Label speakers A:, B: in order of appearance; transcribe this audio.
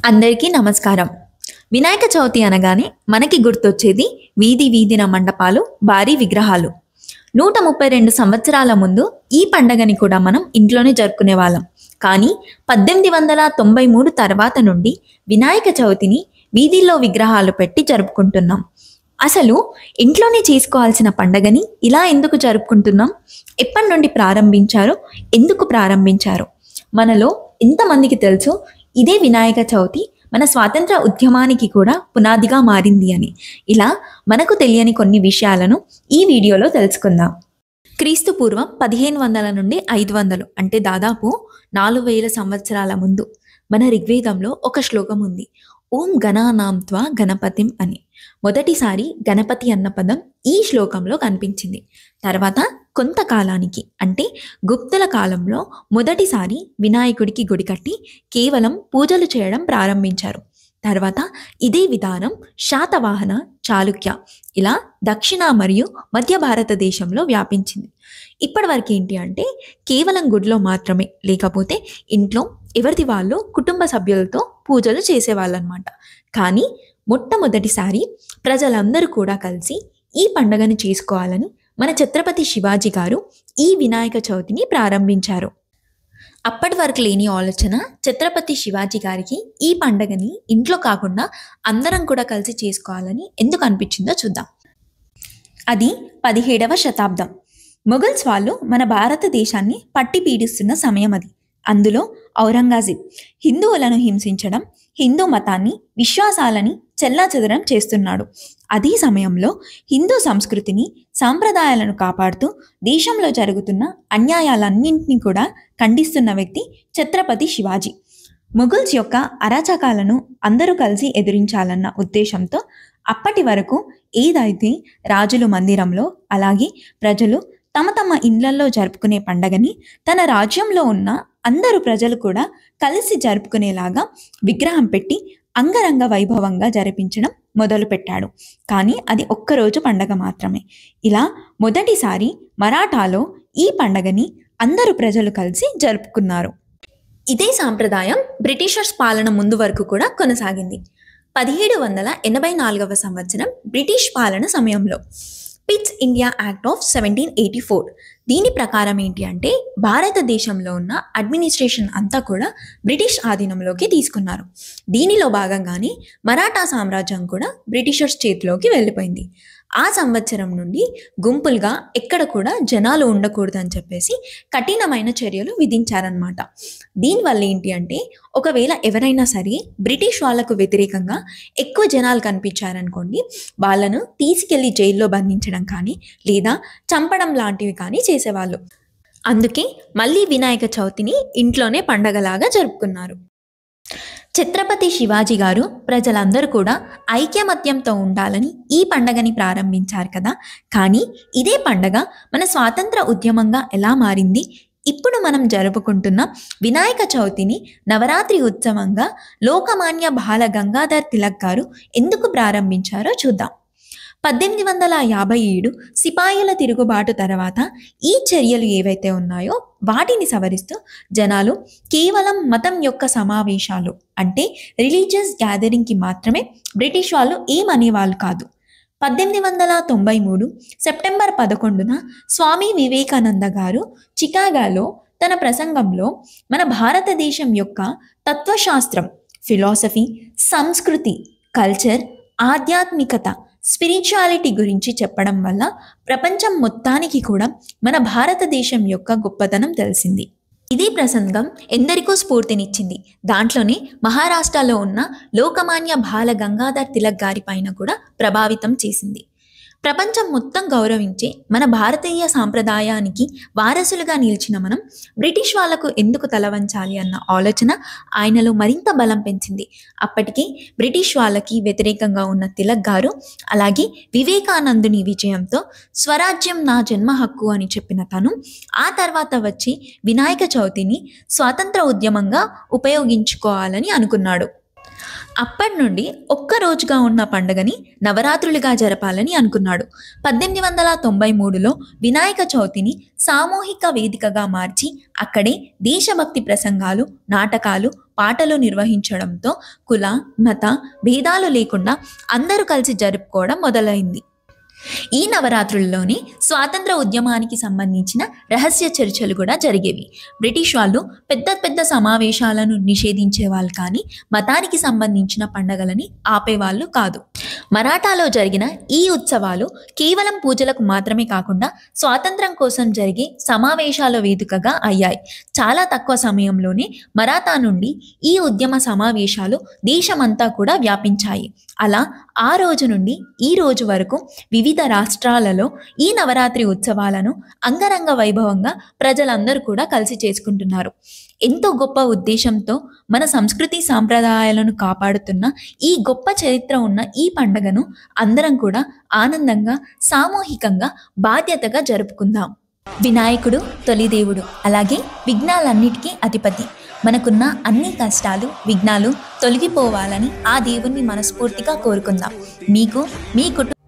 A: అందరికీ నమస్కారం. వినాయక చవితి అనగానే మనకి గుర్తొచ్చేది వీధి వీధిన మండపాలు, భారీ విగ్రహాలు. 132 సంవత్సరాల ముందు ఈ పండగని కూడా మనం ఇంట్లోనే జరుపుకునేవాళ్ళం. కానీ 1893 తర్వాత నుండి వినాయక చవితిని వీధిల్లో విగ్రహాలు పెట్టి జరుపుకుంటున్నాం. అసలు ఇంట్లోనే చేసుకోవాల్సిన పండగని ఇలా ఎందుకు జరుపుకుంటున్నాం? ఎప్పటి నుండి ప్రారంభించారో, ఎందుకు ప్రారంభించారో మనలో ఎంతమందికి తెలుసు ఇదే వినాయక చవితి మన స్వాతంత్ర ఉద్యమానికి కూడా పునాదిగా మారింది అని. ఇలా మనకు తెలియని కొన్ని విషయాలను ఈ వీడియోలో తెలుసుకుందాం. క్రీస్తు పూర్వం 1500 నుండి 500 అంటే దాదాపు 4000 సంవత్సరాల ముందు మన ఋగ్వేదంలో ఒక శ్లోకం ఉంది. ఓం గణానాం త్వా గణపతిం అని. మొదటిసారి గణపతి అన్న పదం ఈ శ్లోకంలో కనిపించింది. తర్వాత కొంతకాలానికి అంటే గుప్తుల కాలంలో మొదటిసారి వినాయకుడికి గుడి కట్టి కేవలం పూజలు చేయడం ప్రారంభించారు. తర్వాత ఇదే విధానం శాతవాహన, చాళుక్య ఇలా దక్షిణ మరియు మధ్య భారతదేశంలో వ్యాపించింది. ఇప్పటివరకు ఏంటి అంటే కేవలం గుడిలో మాత్రమే, లేకపోతే ఇంట్లో ఎవరిది వాళ్ళు కుటుంబ సభ్యులతో పూజలు చేసేవాళ్ళనమాట. కానీ మొట్టమొదటిసారి ప్రజలందరూ కూడా కలిసి ఈ పండుగను చేసుకోవాలని మన ఛత్రపతి శివాజీ గారు ఈ వినాయక చవితిని ప్రారంభించారు. అప్పటి వరకు లేని ఆలోచన ఛత్రపతి శివాజీ గారికి ఈ పండుగని ఇంట్లో కాకుండా అందరం కూడా కలిసి చేసుకోవాలని ఎందుకు అనిపించిందో చూద్దాం. అది 17వ శతాబ్దం. మొఘల్స్ వాళ్ళు మన భారతదేశాన్ని పట్టి పీడిస్తున్న సమయం అది. అందులో ఔరంగజేబ్ హిందువులను హింసించడం, హిందూ మతాన్ని, విశ్వాసాలని చెల్లాచెదరం చేస్తున్నాడు. అదే సమయంలో హిందూ సంస్కృతిని, సాంప్రదాయాలను కాపాడుతూ దేశంలో జరుగుతున్న అన్యాయాలన్నింటినీ కూడా ఖండిస్తున్న వ్యక్తి ఛత్రపతి శివాజీ. మొఘల్స్ యొక్క అరాచకాలను అందరూ కలిసి ఎదిరించాలన్న ఉద్దేశంతో అప్పటి వరకు ఏదైతే రాజులు మందిరంలో, అలాగే ప్రజలు తమ తమ ఇండ్లల్లో జరుపుకునే పండగని తన రాజ్యంలో ఉన్న అందరూ ప్రజలు కూడా కలిసి జరుపుకునేలాగా విగ్రహం పెట్టి అంగరంగ వైభవంగా జరిపించడం మొదలుపెట్టాడు. కానీ అది ఒక్కరోజు పండగ మాత్రమే. ఇలా మొదటిసారి మరాఠాలో ఈ పండగని అందరూ ప్రజలు కలిసి జరుపుకున్నారు. ఇదే సాంప్రదాయం బ్రిటిషర్స్ పాలన ముందు వరకు కూడా కొనసాగింది. 1784వ సంవత్సరం బ్రిటిష్ పాలన సమయంలో పిట్స్ ఇండియా యాక్ట్ ఆఫ్ 1784 దీని ప్రకారం ఏంటి అంటే భారతదేశంలో ఉన్న అడ్మినిస్ట్రేషన్ అంతా కూడా బ్రిటిష్ ఆధీనంలోకి తీసుకున్నారు. దీనిలో భాగంగానే మరాఠా సామ్రాజ్యం కూడా బ్రిటిషర్స్ చేతిలోకి వెళ్ళిపోయింది. ఆ సంవత్సరం నుండి గుంపులుగా ఎక్కడ కూడా జనాలు ఉండకూడదని చెప్పేసి కఠినమైన చర్యలు విధించారనమాట. దీనివల్ల ఏంటి అంటే ఒకవేళ ఎవరైనా సరే బ్రిటిష్ వాళ్లకు వ్యతిరేకంగా ఎక్కువ జనాలు కనిపించారనుకోండి, వాళ్ళను తీసుకెళ్లి జైల్లో బంధించడం కానీ లేదా చంపడం లాంటివి కానీ చేసేవాళ్ళు. అందుకే మళ్ళీ వినాయక చవితిని ఇంట్లోనే పండగలాగా జరుపుకున్నారు. ఛత్రపతి శివాజీ గారు ప్రజలందరూ కూడా ఐక్యమత్యంతో ఉండాలని ఈ పండగని ప్రారంభించారు కదా. కానీ ఇదే పండగ మన స్వాతంత్ర ఉద్యమంగా ఎలా మారింది? ఇప్పుడు మనం జరుపుకుంటున్న వినాయక చవితిని నవరాత్రి ఉత్సవంగా లోకమాన్య బాల గంగాధర్ తిలక్ గారు ఎందుకు ప్రారంభించారో చూద్దాం. 1857 సిపాయిల తిరుగుబాటు తర్వాత ఈ చర్యలు ఏవైతే ఉన్నాయో వాటిని సవరిస్తూ జనాలు కేవలం మతం యొక్క సమావేశాలు అంటే రిలీజియస్ గ్యాదరింగ్కి మాత్రమే బ్రిటిష్ వాళ్ళు ఏమనేవాళ్ళు కాదు. 1893 సెప్టెంబర్ 11న స్వామి వివేకానంద గారు చికాగోలో తన ప్రసంగంలో మన భారతదేశం యొక్క తత్వశాస్త్రం, ఫిలాసఫీ, సంస్కృతి, కల్చర్, ఆధ్యాత్మికత, స్పిరిచువాలిటీ గురించి చెప్పడం వల్ల ప్రపంచం మొత్తానికి కూడా మన భారతదేశం యొక్క గొప్పతనం తెలిసింది. ఇదే ప్రసంగం ఎందరికో స్ఫూర్తినిచ్చింది. దాంట్లోనే మహారాష్ట్రలో ఉన్న లోకమాన్య బాల గంగాధర్ తిలక్ గారి పైన కూడా ప్రభావితం చేసింది. ప్రపంచం మొత్తం గౌరవించే మన భారతీయ సాంప్రదాయానికి వారసులుగా నిలిచిన మనం బ్రిటిష్ వాళ్లకు ఎందుకు తలవంచాలి అన్న ఆలోచన ఆయనలో మరింత బలం పెంచింది. అప్పటికే బ్రిటిష్ వాళ్ళకి వ్యతిరేకంగా ఉన్న తిలక్ గారు అలాగే వివేకానందుని విజయంతో స్వరాజ్యం నా జన్మ హక్కు అని చెప్పిన తను ఆ తర్వాత వచ్చి వినాయక చవితిని స్వాతంత్ర ఉద్యమంగా ఉపయోగించుకోవాలని అనుకున్నాడు. అప్పటి నుండి ఒక్క రోజుగా ఉన్న పండుగని నవరాత్రులుగా జరపాలని అనుకున్నాడు. 1893లో వినాయక చవితిని సామూహిక వేదికగా మార్చి అక్కడే దేశభక్తి ప్రసంగాలు, నాటకాలు, పాటలు నిర్వహించడంతో కుల మత భేదాలు లేకుండా అందరూ కలిసి జరుపుకోవడం మొదలైంది. ఈ నవరాత్రుల్లోనే స్వాతంత్ర ఉద్యమానికి సంబంధించిన రహస్య చర్చలు కూడా జరిగేవి. బ్రిటిష్ వాళ్ళు పెద్ద పెద్ద సమావేశాలను నిషేధించేవాళ్ళు, కానీ మతానికి సంబంధించిన పండగలని ఆపేవాళ్ళు కాదు. మరాఠాలో జరిగిన ఈ ఉత్సవాలు కేవలం పూజలకు మాత్రమే కాకుండా స్వాతంత్రం కోసం జరిగే సమావేశాల వేదికగా అయ్యాయి. చాలా తక్కువ సమయంలోనే మరాఠా నుండి ఈ ఉద్యమ సమావేశాలు దేశమంతా కూడా వ్యాపించాయి. అలా ఆ రోజు నుండి ఈ రోజు వరకు వివిధ రాష్ట్రాలలో ఈ నవరాత్రి ఉత్సవాలను అంగరంగ వైభవంగా ప్రజలందరూ కూడా కలిసి చేసుకుంటున్నారు. ఎంతో గొప్ప ఉద్దేశంతో మన సంస్కృతి సాంప్రదాయాలను కాపాడుతున్న ఈ గొప్ప చరిత్ర ఉన్న ఈ పండుగను అందరం కూడా ఆనందంగా సామూహికంగా బాధ్యతగా జరుపుకుందాం. వినాయకుడు తొలి దేవుడు, అలాగే విఘ్నాలన్నిటికీ అధిపతి. మనకున్న అన్ని కష్టాలు విఘ్నాలు తొలగిపోవాలని ఆ దేవుణ్ణి మనస్ఫూర్తిగా కోరుకుందాం. మీకు మీ కుటుంబ